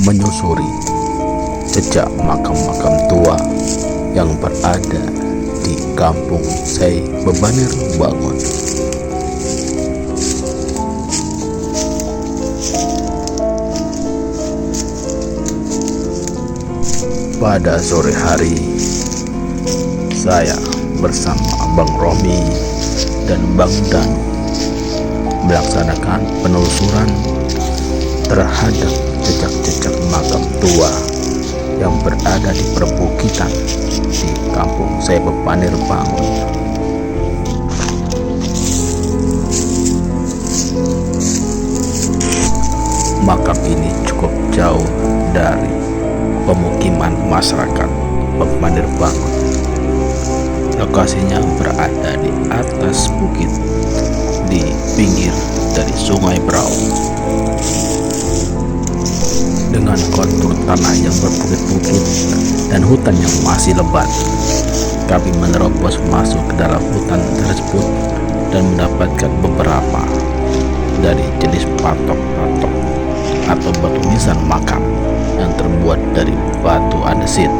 menyusuri jejak makam-makam tua yang berada di kampung Sei Bebanir Bangun. Pada sore hari, saya bersama Bang Romi dan Bang Danu melaksanakan penelusuran terhadap jejak-jejak makam tua yang berada di perbukitan di kampung Sei Bebanir Bangun. Makam ini cukup jauh dari pemukiman masyarakat Bebanir Bangun. Lokasinya berada di atas bukit di pinggir dari Sungai Brau. Dengan kontur tanah yang berbukit-bukit dan hutan yang masih lebat, kami menerobos masuk ke dalam hutan tersebut dan mendapatkan beberapa dari jenis patok-patok atau batu nisan makam yang terbuat dari batu andesit.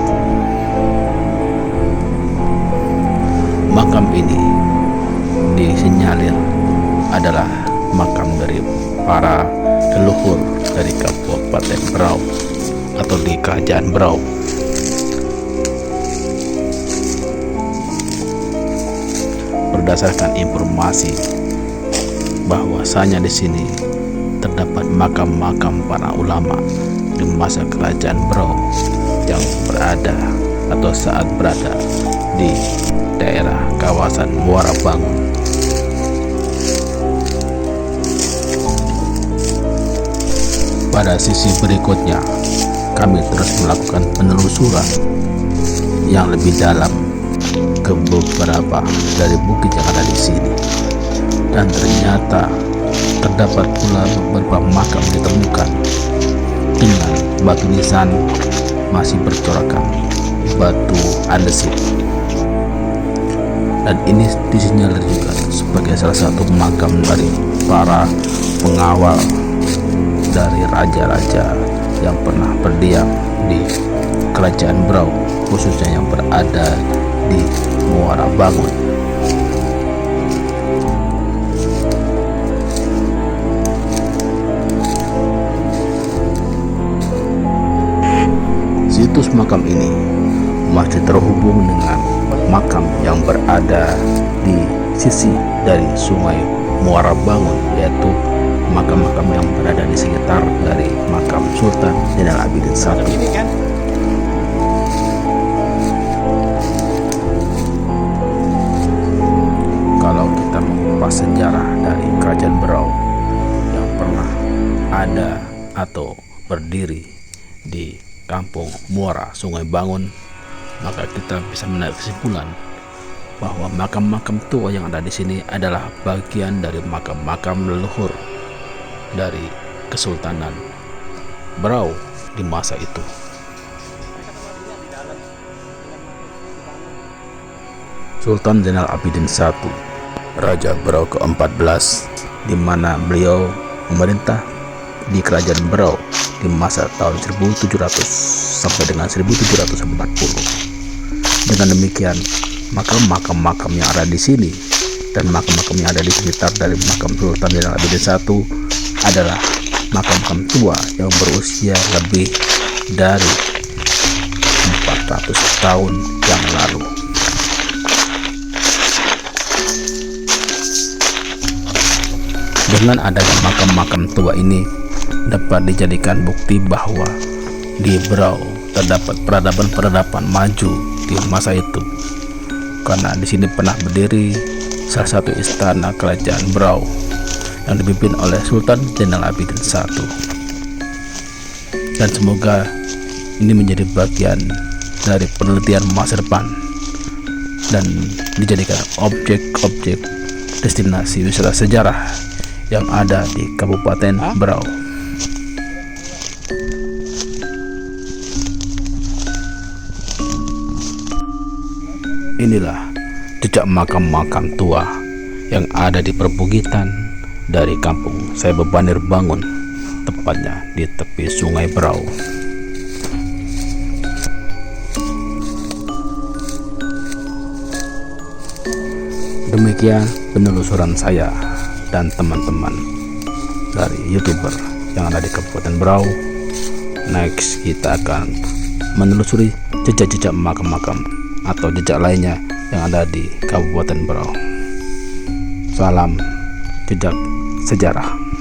Makam ini disinyalir adalah makam dari para leluhur dari Kabupaten Berau atau di Kerajaan Berau. Berdasarkan informasi bahwasanya di sini terdapat makam-makam para ulama di masa Kerajaan Berau yang berada atau saat berada di daerah kawasan Muara Bangun. Pada sisi berikutnya, kami terus melakukan penelusuran yang lebih dalam ke beberapa dari bukit yang ada di sini, dan ternyata terdapat pula beberapa makam ditemukan dengan batu nisan masih bercorakan batu andesit, dan ini disinyalir juga sebagai salah satu makam dari para pengawal dari raja-raja yang pernah berdiam di Kerajaan Berau, khususnya yang berada di Muara Bangun. Situs makam ini masih terhubung dengan makam yang berada di sisi dari Sungai Muara Bangun, yaitu makam-makam yang berada di sekitar dari makam Sultan Zainal Abidin I. Kalau kita mengupas sejarah dari Kerajaan Berau yang pernah ada atau berdiri di kampung Muara Sungai Bangun, maka kita bisa menarik kesimpulan bahwa makam-makam tua yang ada di sini adalah bagian dari makam-makam leluhur dari Kesultanan Berau di masa itu. Sultan Zainal Abidin I, Raja Berau ke-14, di mana beliau memerintah di Kerajaan Berau di masa tahun 1700 sampai dengan 1740. Dengan demikian, makam-makam yang ada di sini dan makam-makam yang ada di sekitar dari makam Sultan Zainal Abidin I adalah makam-makam tua yang berusia lebih dari 400 tahun yang lalu. Dengan adanya makam-makam tua ini dapat dijadikan bukti bahwa di Berau terdapat peradaban-peradaban maju di masa itu, karena di sini pernah berdiri salah satu istana Kerajaan Berau yang dipimpin oleh Sultan Zainal Abidin I. Dan semoga ini menjadi bagian dari penelitian masa depan dan dijadikan objek-objek destinasi wisata sejarah yang ada di Kabupaten Berau. Inilah jejak makam-makam tua yang ada di perbukitan dari kampung Sei Bebanir Bangun, tepatnya di tepi Sungai Berau. Demikian penelusuran saya dan teman-teman dari YouTuber yang ada di Kabupaten Berau. Next kita akan menelusuri jejak-jejak makam-makam atau jejak lainnya yang ada di Kabupaten Berau. Salam jejak sejarah.